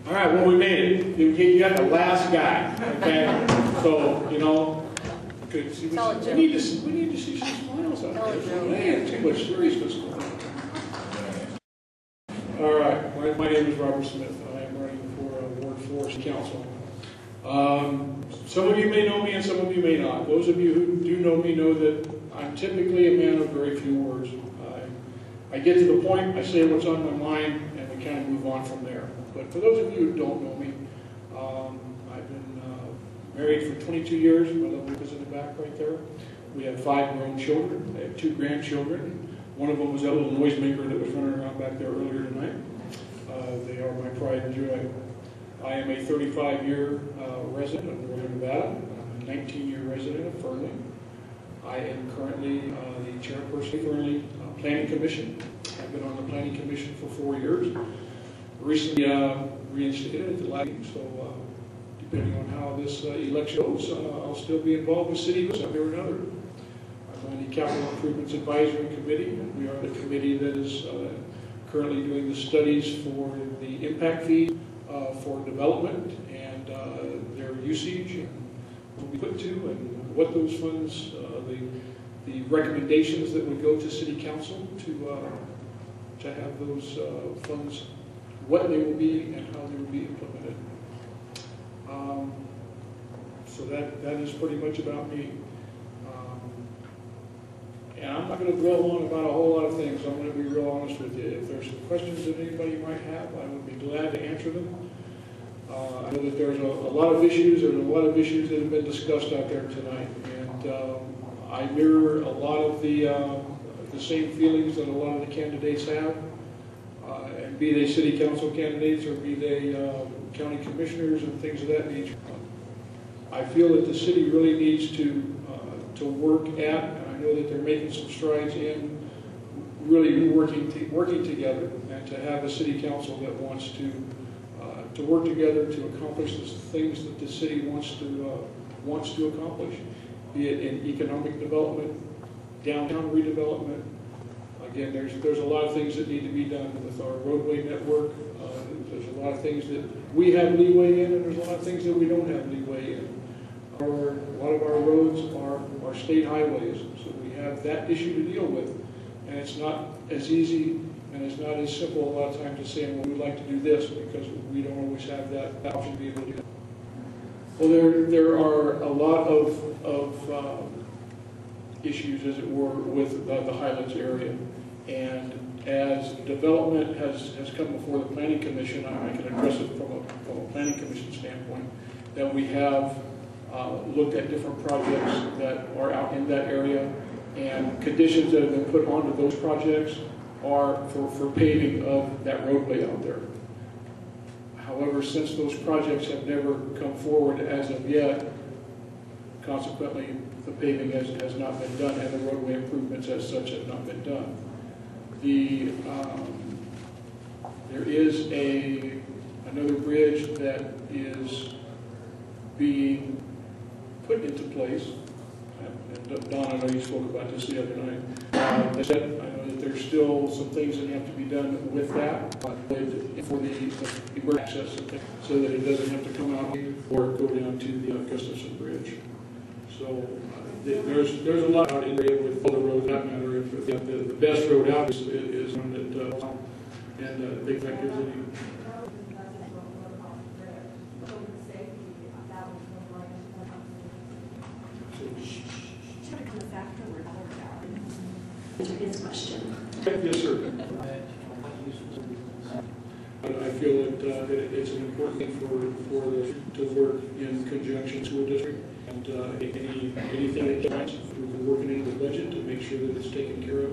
All right, well, we made it. You got the last guy, okay? So, you know, good. See, we need to see some smiles out there. Man, too much seriousness going on. All right, my name is Robert Smith. I am running for Ward 4 City Council. Some of you may know me and some of you may not. Those of you who do know me know that I'm typically a man of very few words. I get to the point, I say what's on my mind, and we kind of move on from there. But for those of you who don't know me, I've been married for 22 years. My little wife is in the back right there. We have 5 grown children. I have 2 grandchildren. One of them was that little noisemaker that was running around back there earlier tonight. They are my pride and joy. I am a 35-year resident of Northern Nevada. I'm a 19-year resident of Fernley. I am currently the chairperson of Fernley Planning Commission. I've been on the Planning Commission for 4 years. Recently reinstated at the last meeting, so depending on how this election goes, I'll still be involved with city somehow or another. I'm on the Capital Improvements Advisory Committee, and we are the committee that is currently doing the studies for the impact fee for development and their usage and what we put to and what those funds, the recommendations that would go to City Council to have those funds, what they will be and how they will be implemented. So that is pretty much about me. And I'm not going to dwell on about a whole lot of things. I'm going to be real honest with you. If there's some questions that anybody might have, I would be glad to answer them. I know that there's a lot of issues. There's a lot of issues that have been discussed out there tonight. And I mirror a lot of the same feelings that a lot of the candidates have. And be they city council candidates or be they county commissioners and things of that nature. I feel that the city really needs to work at, and I know that they're making some strides in really working together, and to have a city council that wants to work together to accomplish the things that the city wants to accomplish, be it in economic development, downtown redevelopment. Again, there's a lot of things that need to be done with our roadway network. There's a lot of things that we have leeway in, and there's a lot of things that we don't have leeway in. A lot of our roads are state highways, so we have that issue to deal with. And it's not as easy and it's not as simple a lot of times as saying, well, we'd like to do this, because we don't always have that option to be able to do that. Well, there are a lot of issues, as it were, with the Highlands area. And as development has come before the Planning Commission, I can address it from a Planning Commission standpoint, that we have looked at different projects that are out in that area, and conditions that have been put onto those projects are for paving of that roadway out there. However, since those projects have never come forward as of yet, consequently, the paving has not been done, and the roadway improvements as such have not been done. There is another bridge that is being put into place. And Don, I know you spoke about this the other night. I know that there's still some things that have to be done with that for the emergency access, so that it doesn't have to come out or go down to the Gustafson Bridge. So there's a lot out in the area with all the roads. That matter, the best road out is one that and I think that gives any. His question. Yes, sir. I feel that it's an important thing for to work in conjunction to a district, and anything that does, we're working into the budget to make sure that it's taken care of.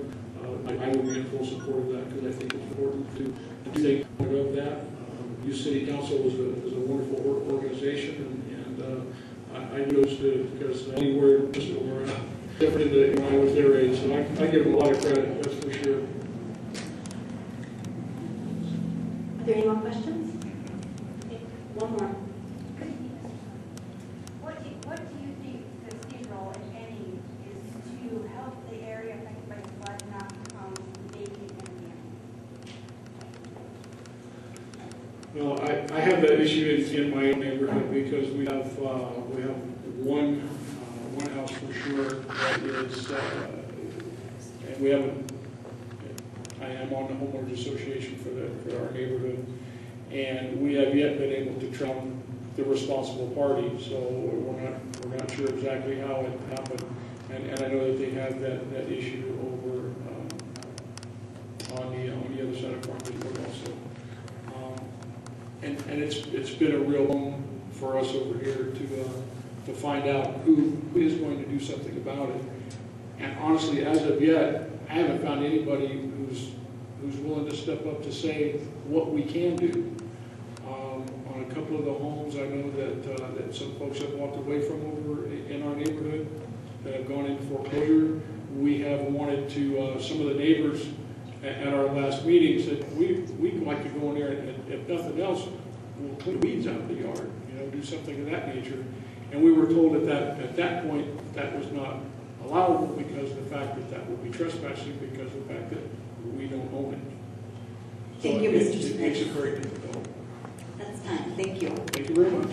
I will be in full support of that, because I think it's important to take part of that. U City Council is a wonderful organization, and I know because anywhere or different when I was their age, so I give them a lot of credit, that's for sure. Are there any more questions? Okay, one more. What do you think the city's role, if any, is to help the area affected by the flood not become vacant and abandoned? Well, I have that issue in my own neighborhood because we have one house for sure that is, and we haven't, I am on the homeowners association for our neighborhood, and we have yet been able to track the responsible party, so we're not sure exactly how it happened, and I know that they have that issue over on the other side of Fernley also. And it's been a real one for us over here to find out who is going to do something about it. And honestly, as of yet, I haven't found anybody who's willing to step up to say what we can do. On a couple of the homes, I know that some folks have walked away from over in our neighborhood that have gone into foreclosure. We have wanted to, some of the neighbors at our last meeting said, we'd like to go in there and if nothing else, we'll clean weeds out of the yard, do something of that nature. And we were told at that point that was not allowable because of the fact that would be trespassing because of the fact that we don't own it. Thank you, Mr. Smith. It makes it very difficult. That's time. Thank you. Thank you very much.